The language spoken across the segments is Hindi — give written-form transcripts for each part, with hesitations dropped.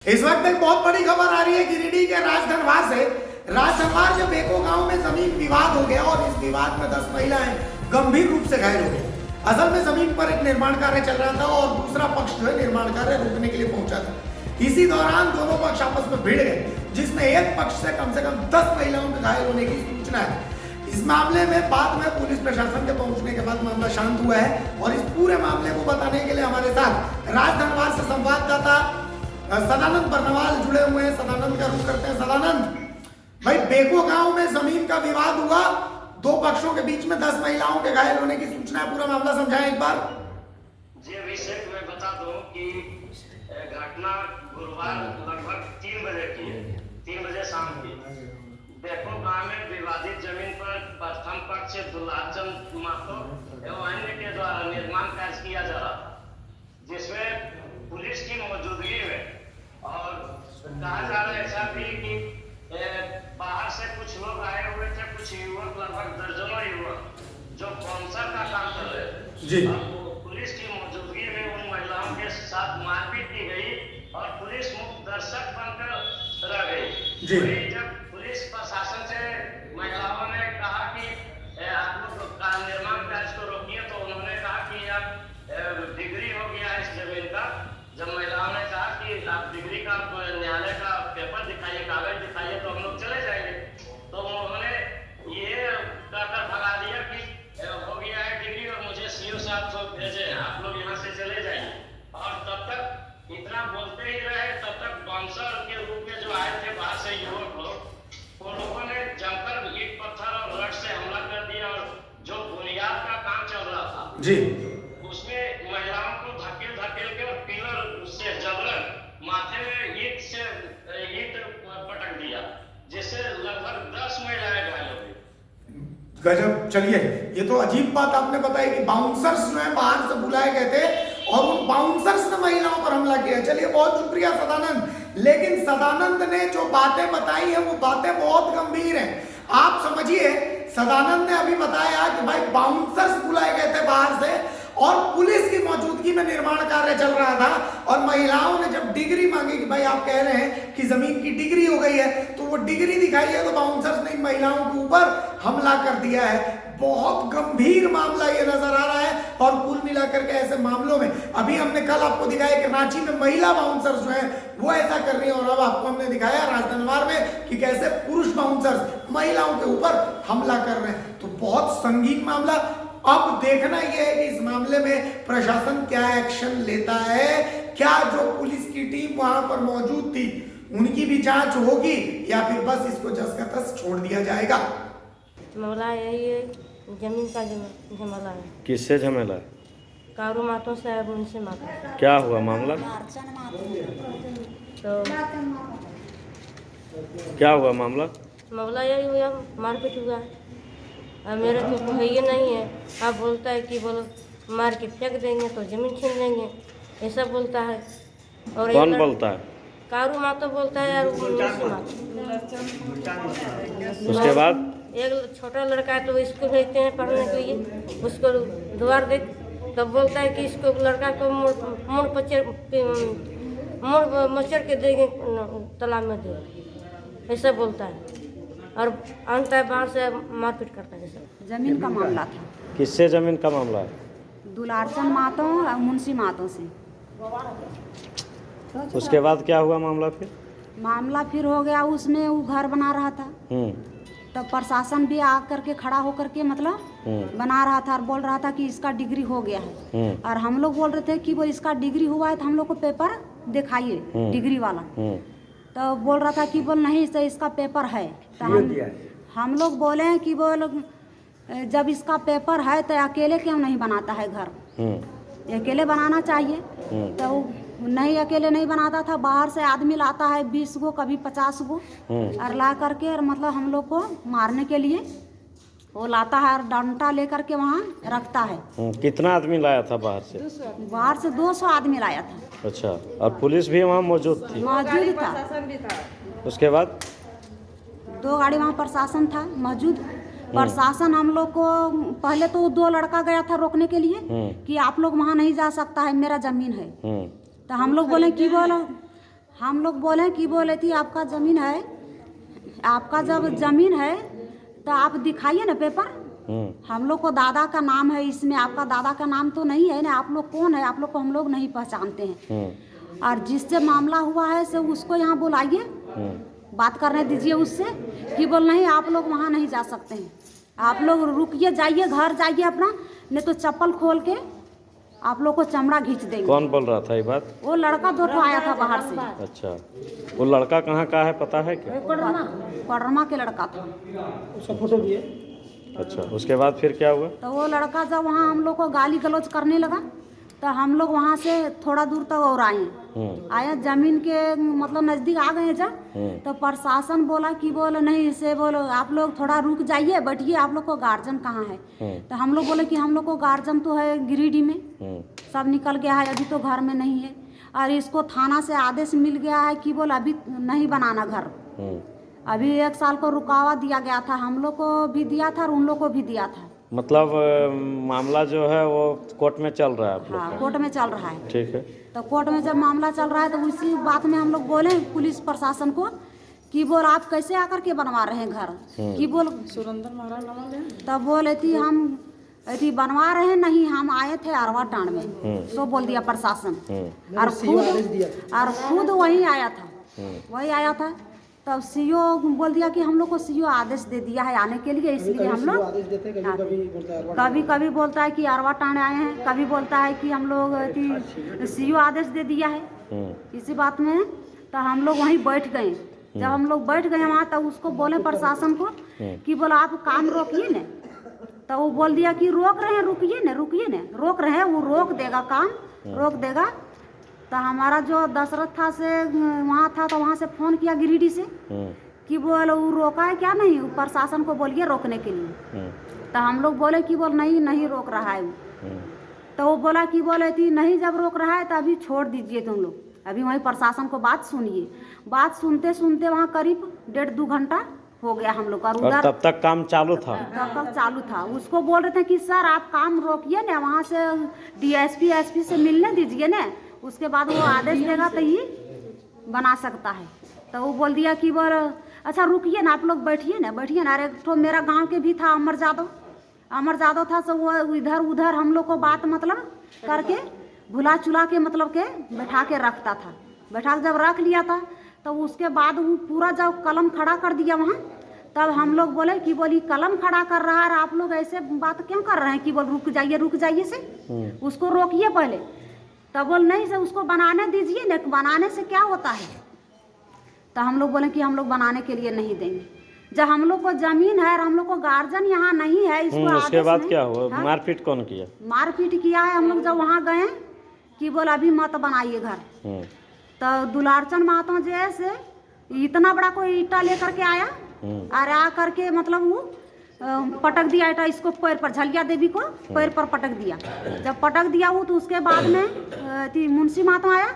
इस वक्त एक बहुत बड़ी खबर आ रही है गिरिडीह के राजधनवार से। राजधनवार जब बेको गांव में जमीन विवाद हो गया और इस विवाद में 10 महिलाएं गंभीर रूप से घायल हो गई। असल में जमीन पर एक निर्माण कार्य चल रहा था और दूसरा पक्ष जो है निर्माण कार्य रोकने के लिए पहुंचा था। इसी दौरान दोनों पक्ष आपस में भिड़ गए, जिसमें एक पक्ष से कम 10 महिलाओं के घायल होने की सूचना है। इस मामले में बाद में पुलिस प्रशासन के पहुंचने के बाद मामला शांत हुआ है और इस पूरे मामले को बताने के लिए हमारे साथ राजधनवार से संवाददाता सदानंद बर्नवाल जुड़े हुए हैं। सदानंद का रुख करते हैं। सदानंद भाई, बेको गांव में जमीन का विवाद हुआ, दो पक्षों के बीच में 10 महिलाओं के घायल होने की सूचना है। पूरा मामला समझाएं एक बार। जी अभिषेक, मैं बता दूं कि घटना गुरुवार लगभग 3 बजे की है, 3 बजे शाम की। बेको गांव में विवादित जमीन पर प्रथम पक्ष दुलाचंद महतो एवं अन्य के द्वारा निर्माण कार्य किया जा रहा था, जिसमें पुलिस की मौजूदगी में और कहा जा रहा है ऐसा भी कि बाहर से कुछ लोग आए हुए थे, कुछ युवक, लगभग दर्जनों युवक जो बाउंसर का काम कर रहे थे। पुलिस की मौजूदगी में उन महिलाओं के साथ मारपीट की गई और पुलिस मुक्त दर्शक बनकर रह गई। जब पुलिस प्रशासन से महिलाओं ने कहा कि आप लोग निर्माण कार्य को रोकिए, तो उन्होंने कहा कि अब डिग्री हो गया इस जमीन का। जब महिलाओं ने कहा कि आप डिग्री का न्यायालय का पेपर दिखाइए, कागज दिखाइए, तो हम लोग चले जाएंगे, तो उन्होंने ये कहकर भगा दिया कि हो गया है डिग्री और मुझे सीओ साहब को भेजे, आप लोग यहाँ से चले जाइए। और तब तक इतना बोलते ही रहे, तब तक बाउंसर के रूप में जो आए थे बाहर से युवक लोग, उन लोगों ने जमकर ईट पत्थर और रड से हमला कर दिया और जो बुनियाद का काम चल रहा था जी, उसमें महिलाओं को धकेल के और पिलर से जबरन माथे में ईट पटक दिया, जिससे लगभग 10 महिलाएं घायल हो गई। गजब। चलिए, ये तो अजीब बात आपने बताई कि बाउंसर्स जो है बाहर से बुलाए गए थे और उन बाउंसर्स ने महिलाओं पर हमला किया। चलिए, बहुत शुक्रिया सदानंद। लेकिन सदानंद ने जो बातें बताई हैं वो बातें बहुत गंभीर हैं। आप समझिए, सदानंद ने अभी बताया कि भाई बाउंसर्स बुलाए गए थे बाहर से और पुलिस की मौजूदगी में निर्माण कार्य चल रहा था और महिलाओं ने जब डिग्री मांगी कि भाई आप कह रहे हैं कि जमीन की डिग्री हो गई है, तो वो डिग्री दिखाई है, तो बाउंसर्स ने महिलाओं के ऊपर हमला कर दिया है। बहुत गंभीर मामला ये नजर आ रहा है और कुल मिलाकर के ऐसे मामलों में अभी हमने कल आपको दिखाया कि रांची में महिला बाउंसर्स जो हैं वो ऐसा कर रही है और अब आपको हमने दिखाया राजधनवार में कि कैसे पुरुष बाउंसर्स महिलाओं के ऊपर हमला कर रहे हैं। तो बहुत संगीन मामला। अब देखना यह है कि इस मामले में प्रशासन क्या एक्शन लेता है। क्या जो पुलिस की टीम वहां पर मौजूद थी उनकी भी जांच होगी या फिर बस इसको जस का तस छोड़ दिया जाएगा। मामला यही है, जमीन का झमेला है। किससे झमेला है? कारू मातों से है, उनसे मातों। क्या हुआ मामला? तो क्या हुआ मामला? मामला यही हुआ, मारपीट हुआ। अब मेरे को है ये नहीं है। अब बोलता है कि बोलो मार के फेंक देंगे तो जमीन छीन लेंगे, ऐसा बोलता है। और कौन बोलता है? कारू मातो बोलता है और उनसे मातो। उसके बाद एक छोटा लड़का है तो स्कूल भेजते हैं पढ़ने के लिए, उसको द्वार देख तब बोलता है कि इसको लड़का को मुड़ मचर के देंगे, तालाब में दे, ऐसा बोलता है। और अंत है बाहर से मारपीट करता है। सब जमीन का मामला था। किससे जमीन का मामला है? दुलारचंद मातो और मुंशी मातो से। उसके बाद क्या हुआ मामला? फिर हो गया, उसने वो घर बना रहा था, तब प्रशासन भी आकर के खड़ा होकर के मतलब बना रहा था और बोल रहा था कि इसका डिग्री हो गया है। और हम लोग बोल रहे थे कि वो इसका डिग्री हुआ है तो हम लोग को पेपर दिखाइए डिग्री वाला। तो बोल रहा था कि बोल नहीं तो इसका पेपर है। तो हम लोग बोले कि बोल जब इसका पेपर है तो अकेले क्यों नहीं बनाता है घर, अकेले बनाना चाहिए। तो नहीं, अकेले नहीं बनाता था, बाहर से आदमी लाता है 20 गो कभी 50 गो और ला करके और मतलब हम लोग को मारने के लिए वो लाता है और डंडा लेकर के वहाँ रखता है। कितना आदमी लाया था बाहर से? बाहर से 200 आदमी लाया था। अच्छा, और पुलिस भी वहाँ मौजूद थी? मौजूद था। उसके बाद 2 गाड़ी वहाँ प्रशासन था मौजूद। प्रशासन हम लोग को पहले तो 2 लड़का गया था रोकने के लिए कि आप लोग वहाँ नहीं जा सकता है, मेरा जमीन है। तो हम लोग बोले कि बोलो हम लोग बोले कि बोले थी आपका ज़मीन है, आपका जब ज़मीन है तो आप दिखाइए ना पेपर। हम लोग को दादा का नाम है इसमें, आपका दादा का नाम तो नहीं है ना, आप लोग कौन है, आप लोग को हम लोग नहीं पहचानते हैं। और जिससे मामला हुआ है से उसको यहाँ बुलाइए, बात करने दीजिए उससे कि बोल नहीं आप लोग वहाँ नहीं जा सकते हैं, आप लोग रुकिए, जाइए घर जाइए अपना, नहीं तो चप्पल खोल के आप लोग को चमड़ा खींच देंगे। कौन बोल रहा था ये बात? वो लड़का दो ठो आया था बाहर से। अच्छा, वो लड़का कहाँ का है पता है क्या? परमा के लड़का था। उसका फोटो भी है। अच्छा, उसके बाद फिर क्या हुआ? तो वो लड़का जब वहाँ हम लोग को गाली गलौज करने लगा तो हम लोग वहाँ से थोड़ा दूर तक और आए जमीन के मतलब नज़दीक आ गए जब, तो प्रशासन बोला कि बोले नहीं से बोलो आप लोग थोड़ा रुक जाइए, बैठिए, आप लोग को गार्जियन कहाँ है। तो हम लोग बोले कि हम लोग को गार्जियन तो है गिरिडीह में, सब निकल गया है, अभी तो घर में नहीं है, और इसको थाना से आदेश मिल गया है कि बोल अभी नहीं बनाना घर, अभी 1 साल को रुकावा दिया गया था, हम लोग को भी दिया था और उन लोग को भी दिया था। मतलब मामला जो है वो कोर्ट में चल रहा है आप लोग हाँ, का? कोर्ट में चल रहा है। ठीक है। तो कोर्ट में जब मामला चल रहा है तो उसी बात में हम लोग बोले पुलिस प्रशासन को कि बोल आप कैसे आकर के बनवा रहे हैं घर, कि बोल सुरेंद्र महाराज, तब बोले थी हम यदि बनवा रहे हैं, नहीं हम आए थे अरवा टांड में, सो बोल दिया प्रशासन, और खुद वही आया था, तब सीओ बोल दिया कि हम लोग को सीओ आदेश दे दिया है आने के लिए, इसलिए हम लोग कभी कभी बोलता है कि अरवा टांड आए हैं, कभी बोलता है कि हम लोग सीओ आदेश दे दिया है। इसी बात में तो हम लोग वहीं बैठ गए, जब हम लोग बैठ गए वहाँ तब उसको बोले प्रशासन को कि बोला आप काम रोकिए न, तो वो बोल दिया कि रोक रहे हैं, रुकिए न रोक रहे हैं, वो रोक देगा काम, रोक देगा। तो हमारा जो दशरथ था से वहाँ था, तो वहाँ से फ़ोन किया गिरिडीह से कि बोल वो रोका है क्या, नहीं प्रशासन को बोलिए रोकने के लिए। तो हम लोग बोले कि बोल नहीं रोक रहा है वो। तो वो बोला कि बोले थी नहीं जब रोक रहा है तो अभी छोड़ दीजिए तुम लोग, अभी वहीं प्रशासन को बात सुनिए। बात सुनते सुनते वहाँ करीब 1.5-2 घंटा हो गया हम लोग का, और तब तक काम चालू था? तब तक चालू था। उसको बोल रहे थे कि सर आप काम रोकिए ना, वहाँ से DSP SP से मिलने दीजिए ना, उसके बाद वो आदेश देगा तो ही बना सकता है। तो वो बोल दिया कि बोल अच्छा रुकिए ना, आप लोग बैठिए ना। अरे एक ठो मेरा गांव के भी था अमर जादव था, तो वो इधर उधर हम लोग को बात मतलब करके भुला चुला के मतलब के बैठा के रखता था। बैठा के जब रख लिया था तो उसके बाद वो पूरा जब कलम खड़ा कर दिया वहाँ, तब हम लोग बोले कि बोली कलम खड़ा कर रहा है, आप लोग ऐसे बात क्यों कर रहे हैं कि बोल रुक जाइए से, उसको रोकिए पहले। तब बोल नहीं से उसको बनाने दीजिए ना, बनाने से क्या होता है। तो हम लोग बोले कि हम लोग बनाने के लिए नहीं देंगे, जब हम लोग को जमीन है और हम लोग को गार्जियन यहाँ नहीं है, इसको उसके बाद क्या हुआ? मारपीट कौन किया? मारपीट किया है हम लोग जब वहाँ गए कि बोल अभी मत बनाइए घर। तो दुलारचंद महतो जैसे इतना बड़ा कोई ईटा लेकर के आया और आ करके मतलब वो पटक दिया ईटा इसको पैर पर, झलिया देवी को पैर पर पटक दिया। जब पटक दिया वो तो उसके बाद में मुंशी महतो आया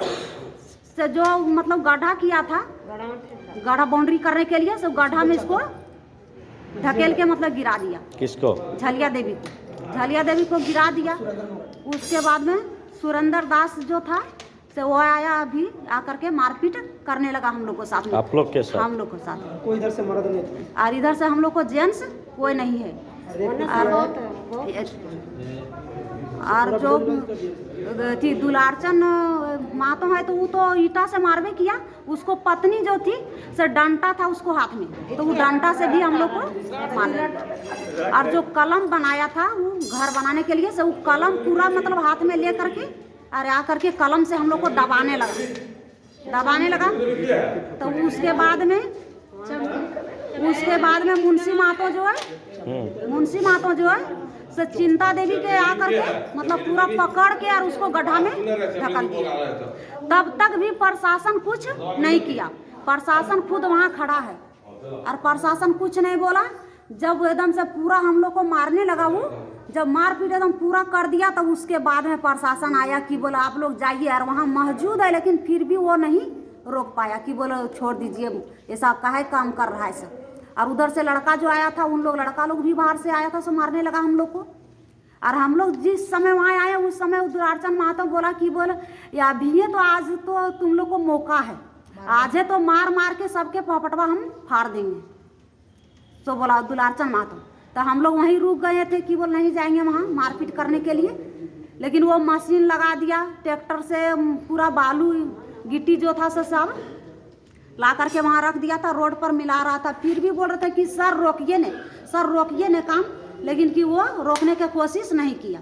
से जो मतलब गड्ढा किया था, गड्ढा बाउंड्री करने के लिए, सब गड्ढा में इसको ढकेल के मतलब गिरा दिया। किसको? झलिया देवी को गिरा दिया। उसके बाद में सुरेंद्र दास जो था से वो आया, अभी आकर के मारपीट करने लगा हम लोग को साथ में। आप लोग के साथ? हम लोग को साथ। कोई इधर से मर्द नहीं था और इधर से हम लोग को जेंट्स कोई नहीं है। और जो थी दुलारचंद महतो है तो वो तो ईटा से मारवे किया, उसको पत्नी जो थी से डंटा था उसको हाथ में, तो वो डंटा से भी हम लोग को मारे। और जो कलम बनाया था वो घर बनाने के लिए से, वो कलम पूरा मतलब हाथ में ले करके और आकर के कलम से हम लोग को दबाने लगा। तो उसके बाद में मुंशी महतो जो है से चिंता देवी के आकर के मतलब पूरा पकड़ के और उसको गड्ढा में ढकल दिया। तब तक भी प्रशासन कुछ नहीं किया, प्रशासन खुद वहाँ खड़ा है और प्रशासन कुछ नहीं बोला। जब एकदम से पूरा हम लोग को मारने लगा, वो जब मारपीट एकदम पूरा कर दिया, तब उसके बाद में प्रशासन आया कि बोला आप लोग जाइए, और वहाँ मौजूद है लेकिन फिर भी वो नहीं रोक पाया कि बोलो छोड़ दीजिए, ऐसा काहे काम कर रहा है सब। और उधर से लड़का जो आया था, उन लोग लड़का लोग भी बाहर से आया था, सो मारने लगा हम लोग को। और हम लोग जिस समय वहाँ आए उस समय दुलारचंद महतो बोला कि बोल या अभी तो आज तो तुम लोग को मौका है, आज है तो मार मार के सबके पपटवा हम फाड़ देंगे, तो बोला दुलारचंद महतो। तो हम लोग वहीं रुक गए थे कि बोल नहीं जाएंगे वहाँ मारपीट करने के लिए, लेकिन वो मशीन लगा दिया, ट्रैक्टर से पूरा बालू गिट्टी जो था सब ला करके वहाँ रख दिया था, रोड पर मिला रहा था। फिर भी बोल रहे थे कि सर रोकिए ने काम, लेकिन कि वो रोकने की कोशिश नहीं किया।